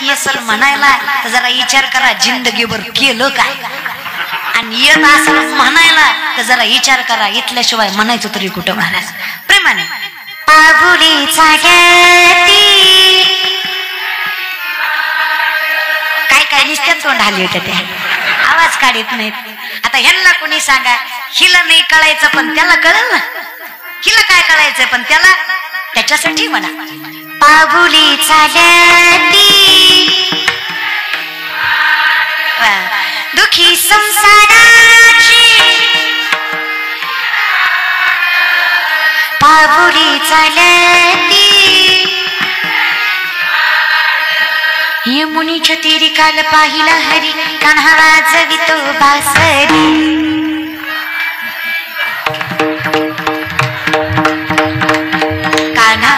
येसल म्हणायला तर जरा विचार करा जिंदगीभर केलं काय, आणि येत असेल म्हणायला तर जरा विचार करा इथल्याशिवाय म्हणायचं तरी कुठं महाराज. प्रेमाने पाहुलीचा काय काय निस्त्यात तोंड आली होत्या त्या, आवाज काढत नाहीत. आता ह्यांना कोणी सांगा, हिला नाही कळायचं पण त्याला कळलं ना, हिला काय कळायचं पण त्याला, त्याच्यासाठी म्हणा पाहुलीचा दुखी संसाराची पाहुली चालती यमुनीच्या तीरी काल पाहिला हरी कान्हा वाजवितो बासरी. कान्हा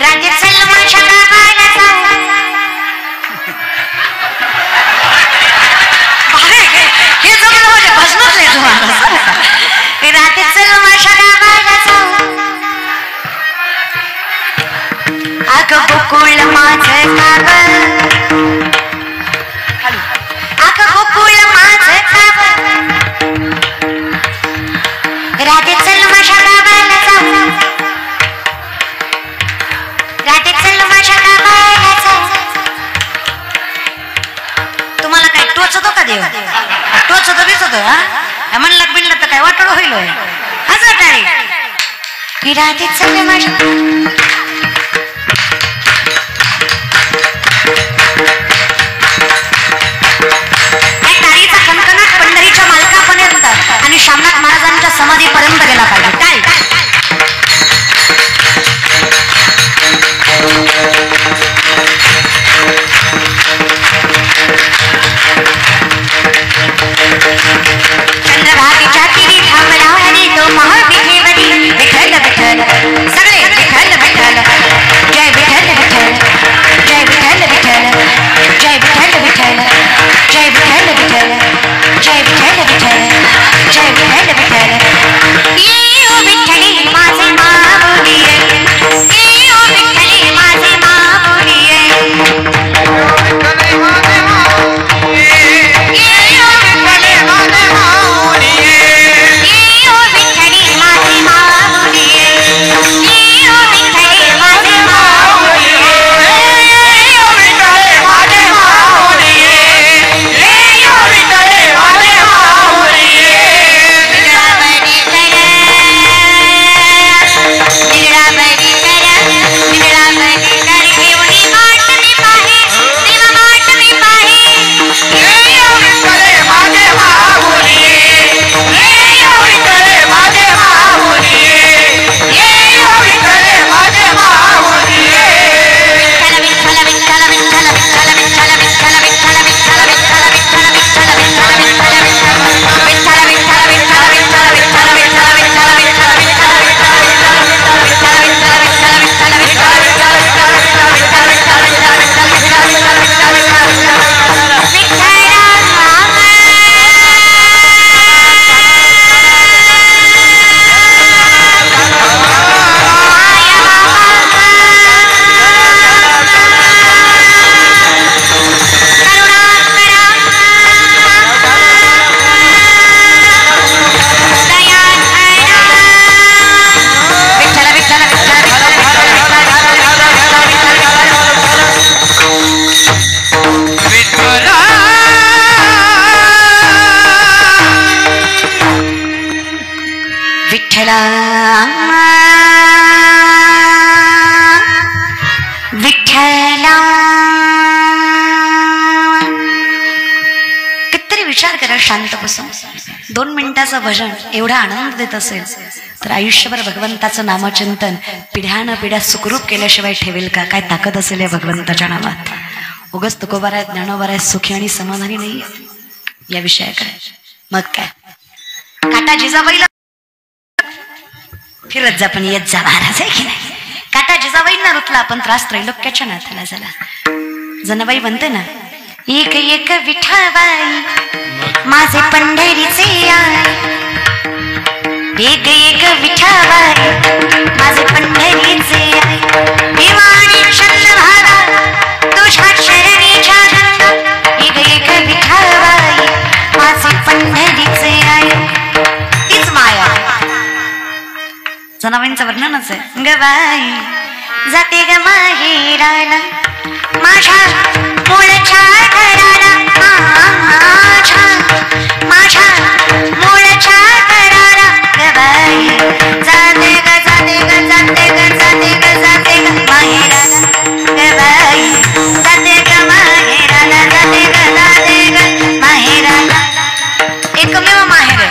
राजे चल माझ्या गावाला जाऊ, हे जमलं म्हणजे भजनच नाही तुम्हाला. राजे चल माझ्या गावाला जाऊ, अगं गोकुळ माझं गाव, अगं गोकुळ माझं गाव, राजे चल माझ्या गावाला जाऊ, राजे चल माझ्या गावाला जाऊ. तुम्हाला काय टोचतो का देव, टोचतो बिचतो हा, म्हणलं बिनलं तर काय वाटोळ होईल असं काय. राजे चल माझ्या पंढरीच्या मालकापर्यंत आणि शामनाथ महाराजांच्या समाधीपर्यंत गेला पाहिजे. काय चंद्रभागेच्या तिरी थांबला आणि तो महाविठेवरी विठ्ठल विठ्ठल, सगळे विठ्ठल विठ्ठल, जय विठ्ठल विठ्ठल, जय विठ्ठल विठ्ठल, जय विठ्ठल विठ्ठल, जय विठ्ठल विठ्ठल, जय विठ्ठल विठ्ठल, जय विठ्ठल विठ्ठल. ये ओ विठ्ठली माझे माऊली, ये ओ विठ्ठली माझे माऊली, ये ओ विठ्ठली माझे माऊली, ये ओ विठ्ठली माझे माऊली, ये ओ विठ्ठली माझे माऊली, ये ओ विठ्ठली माझे माऊली, ये ओ विठ्ठली माझे माऊली, ये ओ विठ्ठली माझे माऊली. विठ्ठला विठ्ठला कितीतरी विचार करा शांत बसून. 2 मिनिटाचं भजन एवढा आनंद देत असेल तर आयुष्यभर भगवंताचं नामचिंतन पिढ्यानं पिढ्या सुखरूप केल्याशिवाय ठेवेल का? काय ताकद असेल या भगवंताच्या नामात. उगच तुकोबाराय ज्ञानोबाराय सुखी आणि समाधानी नाही या विषयाकडे. मग काय काटा जिजाबाईला फिरत जा पण येत जा महाराज आहे की नाही. काटा जिजाबाईंना रुतला आपण त्रास त्रैलोक्याच्या नाथाला झाला. जनाबाई म्हणते ना, एक एक विठाबाई माझे पंढरीचे आई, एक एक विठाबाई माझे पंढरीचे आई भीमानी चंद्रभागा तुझ्या चरणीच्या गंगा एक एक विठाबाई माझे पंढरीचे आई तीच माया जनाबाईंचं वर्णनच आहे ग बाई जाते ग माहेराला माझ्या मूळच्या घराला माझ्या मूळच्या घराला ग बाई जाते ग जाते ग जाते ग जाते ग जाते ग माहेराला ग बाई जाते ग माहेराला जाते ग माहेराला एकमेव माहेर आहे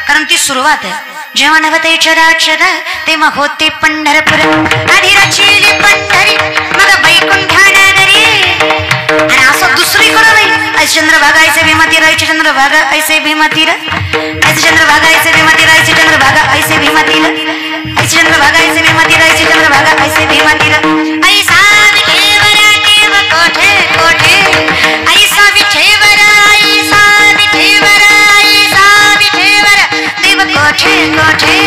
कारण ती सुरुवात आहे जेव्हा नव्हते चराचर तेव्हा होते पंढरपूर आधी रचिली पंढरी मग वैकुंठ नगरी आणि असं दुसरीकडे नाही ऐसे चंद्रभागा ऐसे भीमातीर ऐसे चंद्रभागा ऐसे भीमातीर ऐसे चंद्रभागा ऐसे भीमातीर ऐसे चंद्रभागा ऐसे भीमातीर ऐसे चंद्रभागा ऐसे भीमातीर ऐसे चंद्रभागा ऐसे भीमातीर ऐसा विठेवर देव कोठे कोठे ऐसा विठेवर ऐसा विठेवर ऐसा विठेवर देव कोठे कोठे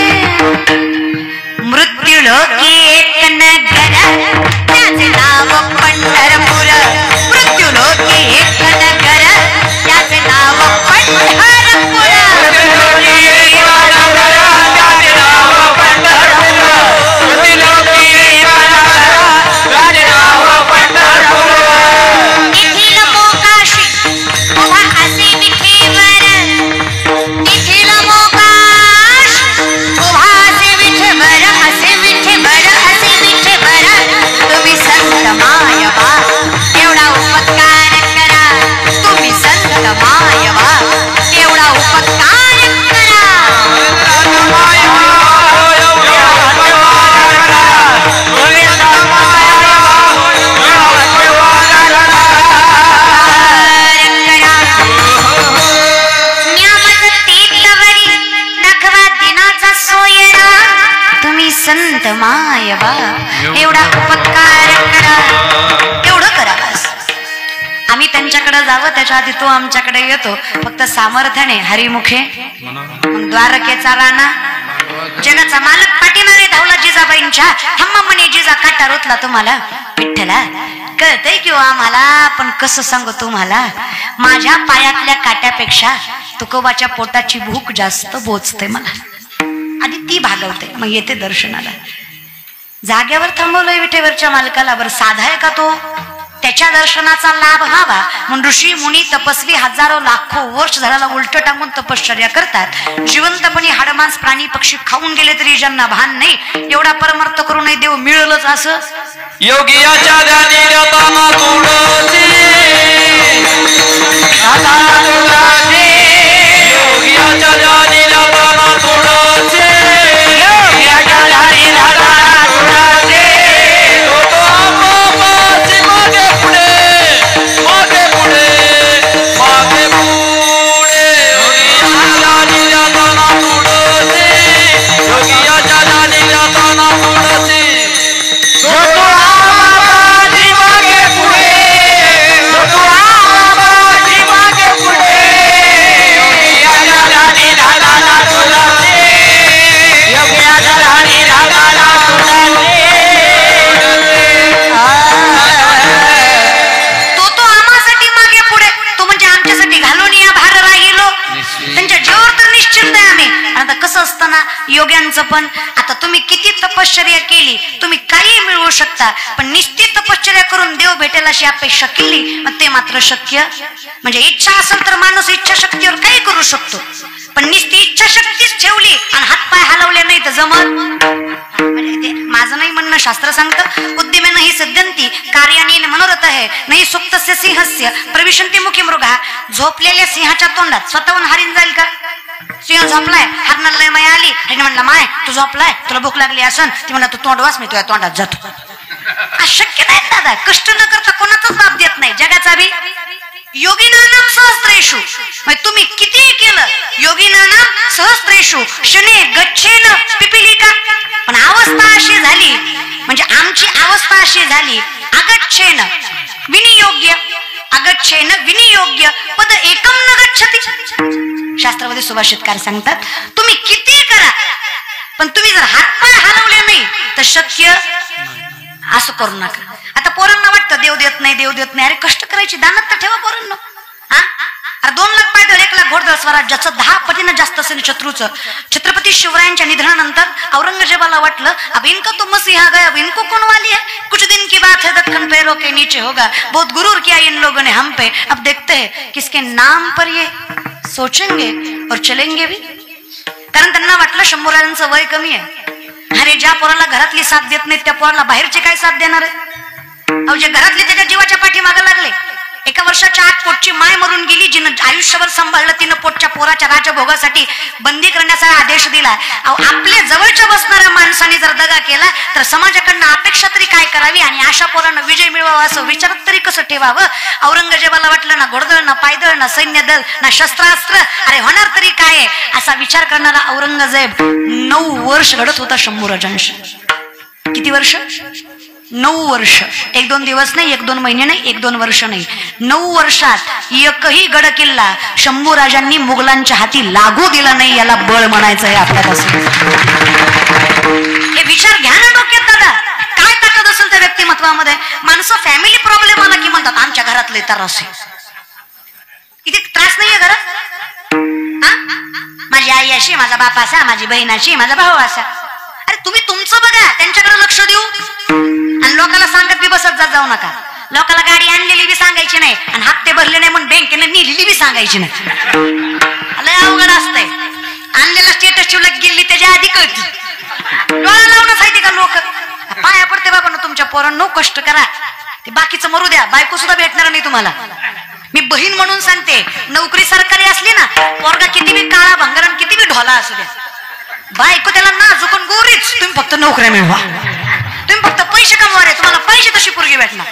मृत्यूलोकी एक नगर त्याचे नाव पंढरपूर मृत्यूलोकी एक नगर त्याचे नाव पंढरपूर इथील मोकाशी उभा असे विठेवर इथील मोकाश उभा असे विठेवर असे विठेवर असे विठेवर तुम्ही संत मायवा एवढा उपकार करा तुम्ही संत मायवा एवढा उपकार करा तुम्ही संत मायवा एवढा उपकार करा एवढं करा बस आम्ही त्यांच्याकडे जावं त्याच्या आधी तो आमच्याकडे येतो फक्त सामर्थ्याने हरिमुखे द्वारकेचा राणा जगाचा मालक पाठीमागे धावला जिजाबाईंच्या हम्म म्हणे जिजा काटा रोतला तुम्हाला विठ्ठला कळतंय किंवा आम्हाला पण कसं सांगू तुम्हाला माझ्या पायातल्या काट्यापेक्षा तुकोबाच्या पोटाची भूक जास्त बोचते मला आधी ती भागवते मग येते दर्शनाला जागेवर थांबवलंय विठेवरच्या मालकाला बरं साधा आहे का तो त्याच्या दर्शनाचा लाभ व्हावा म्हणून ऋषी मुनी तपस्वी हजारो लाखो वर्ष झाडाला उलट टाकून तपश्चर्या करतात जिवंतपणी हाडमांस प्राणी पक्षी खाऊन गेले तरी ज्यांना भान नाही एवढा परमार्थ करू नये देव मिळलंच असं योगियाच्या ध्यानी जाताना तुळसी योगियाच्या ध्यानी जाताना तुळसी योगियाच्या ध्यानी जाताना तुळसी मागे पुढे मागे पुढे मागे पुढे योगियाच्या ध्यानी जाताना तुळसी योगियाच्या ध्यानी जाताना तुळसी योग्यांचं पण आता तुम्ही किती तपश्चर्या केली तुम्ही काही मिळवू शकता पण निश्चित तपश्चर्या करून देव भेटेल अशी अपेक्षा केली मग ते मात्र शक्य म्हणजे इच्छा असेल तर माणूस इच्छाशक्तीवर काही करू शकतो पण निश्चित इच्छाशक्तीच ठेवली आणि हातपाय हलवले नाही तर जमत म्हणजे माझं नाही म्हणणं शास्त्र सांगतं उद्यमेन ही सिद्धंती कार्याने मनोरथ आहे नाही सुप्तस्य सिंहस्य प्रविशंती मुखी मृगा झोपलेल्या सिंहाच्या तोंडात स्वतःहून हरीण जाईल का सिंह झोपलाय हरणाला लय माय आली हरिण म्हणला माय तू झोपलाय तुला भूक लागली असन ती म्हणला तू तोंड वास मी तुझ्या तोंडात जातो अशक्य नाही दादा कष्ट न करता कोणाचाच बाप देत नाही जगाचा बी योगिनानाम सहस्रेषु तुम्ही किती केलं योगिनानाम सहस्रेषु शने गच्छेन पिपिलिका पण अवस्था अशी झाली म्हणजे आमची अवस्था अशी झाली अगच्छेन विनियोग्य अगच्छेन विनियोग्य पद एकम न गच्छति शास्त्रामध्ये सुभाषितकार सांगतात, तुम्ही किती करा पण तुम्ही जर हातपाय हलवले नाही तर शक्य असं करू नका. आता पोरांना वाटतं देव देत नाही, देव देत नाही. अरे कष्ट करायची, दानात तर ठेवा पोरांना. हा, अरे 2 लाख पायदळ 1 लाख घोडदळ स्वराज्याचं 10 पटीनं जास्त असेल शत्रूचं. छत्रपती शिवरायांच्या निधनानंतर औरंगजेबाला वाटलं अब इनका तो मसीहा आ गया, अब इनको कौन वाली है, कुछ दिन की बात है दक्कन पैरों के नीचे होगा, बहुत गुरूर किया इन लोगों ने हम पे, अब देखते हैं किसके नाम पर ये सोचेंगे और चलेंगे भी. कारण त्यांना वाटलं शंभूराजांचं वय कमी आहे. अरे ज्या पोराला घरातली साथ देत नाही त्या पोराला बाहेरचे काय साथ देणार आहे. अहो जे घरातले त्याच्या जीवाच्या पाठीमागे लागले. 1 वर्षाच्या आत पोटची माय मरून गेली, जिनं आयुष्यभर सांभाळलं, तिनं पोटच्या पोराच्या राजभोगासाठी बंदी करण्याचा आदेश दिला. अहो आपल्या जवळच्या बसणाऱ्या माणसाने जर दगा केला तर समाजाकडनं अपेक्षा तरी काय करावी आणि अशा पोरांना विजय मिळवावा असं विचारत तरी कसं ठेवावं. औरंगजेबाला वाटलं ना घोडदळ ना पायदळ ना सैन्य दल ना शस्त्रास्त्र, अरे होणार तरी काय असा विचार करणारा औरंगजेब 9 वर्ष लढत होता शंभूराजांशी. किती वर्ष? 9 वर्ष. 1-2 दिवस नाही, 1-2 महिने नाही, 1-2 वर्ष नाही, 9 वर्षात एकही गड किल्ला शंभूराजांनी मुघलांच्या हाती लागू दिला नाही. याला बळ म्हणायचं आहे आपल्याला. हे विचार घ्या ना डोक्यात दादा. काय ताकद असेल त्या व्यक्तिमत्वामध्ये. माणसं फॅमिली प्रॉब्लेम आला की म्हणतात आमच्या घरातले त्रास आहे. इथे त्रास नाहीये घरात. माझी आई अशी, माझा बाप असा, माझी बहीण अशी, माझा भाऊ असा. अरे तुम्ही तुमचं बघा, त्यांच्याकडे लक्ष देऊ आणि लोकांना सांगत बी बसत जाऊ नका. लोकांना गाडी आणलेली बी सांगायची नाही आणि हप्ते भरले नाही म्हणून बँकेने नेलेली बी सांगायची नाही. लय अवघड असतंय. आणलेला स्टेटस ठेवला गेली त्याच्या आधी कळती. डोळा लावूनच आहे का लोक. पाया पडते बाबा ना तुमच्या पोरांनो, कष्ट करा. ते बाकीचं मरू द्या, बायको सुद्धा भेटणार नाही तुम्हाला. मी बहीण म्हणून सांगते, नोकरी सरकारी असली ना, पोरगा किती बी काळा भंगारण किती बी ढोला असू द्या, बायको त्याला नाजूक गोरीच. तुम्ही फक्त नोकऱ्या मिळवा, तुम्ही फक्त पैसे कमवा रे, तुम्हाला पैसे तशी पोरगी भेटणार.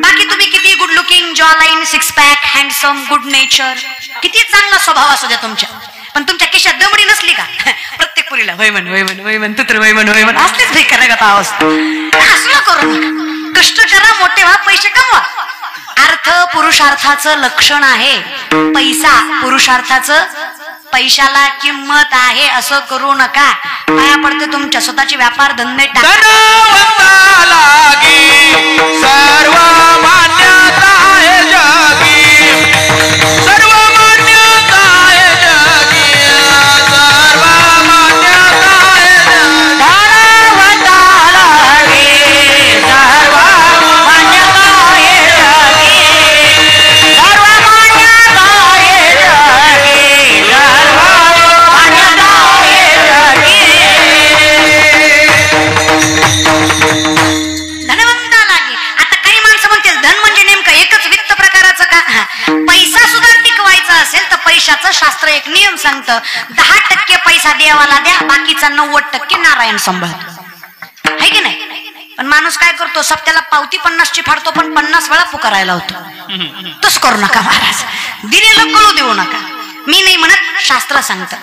बाकी तुम्ही किती गुड लुकिंग, जॉ line, 6 pack, handsome, good nature, किती चांगला स्वभाव असू द्या तुमच्या, पण तुमच्या केशात दमडी नसली का प्रत्येक पुरीला वैमन वैमन वैमन तुत्र वैमन वैमन असलेच नाही करायला अवस्था. असलं करू नका. कष्ट करा, मोठे व्हा, पैसे कमवा. अर्थ पुरुषार्थाचं लक्षण आहे. पैसा पुरुषार्थाचं, पैशाला किंमत आहे असं करू नका. पाया पडते तुमच्या स्वतःचे व्यापार धंदे टाका. सर्व मान्यता आहे जगी, सर्व मान्यता आहे जगी, सर्व मान्यता आहे जगी. धनवंताला सर्व मान्यता आहे जगी, सर्व मान्यता आहे जगी, सर्व मान्यता आहे जगी. धनवंताला आता काही माणसं म्हणतील धन म्हणजे नेमकं एकच वित्त प्रकाराचं का. पैसा सुद्धा टिकवायचा असेल तर पैशाचं शास्त्र एक नियम सांगतं, 10% पैसा देवाला द्या, बाकीचा 90% नारायण सांभाळतो. आहे की नाही. पण माणूस काय करतो, सप्त्याला पावती 50ची फाडतो पण 50 वेळा पुकारायला होतो. तसं करू नका महाराज. दिलेलं कळू देऊ नका. मी नाही म्हणत, शास्त्र सांगतं.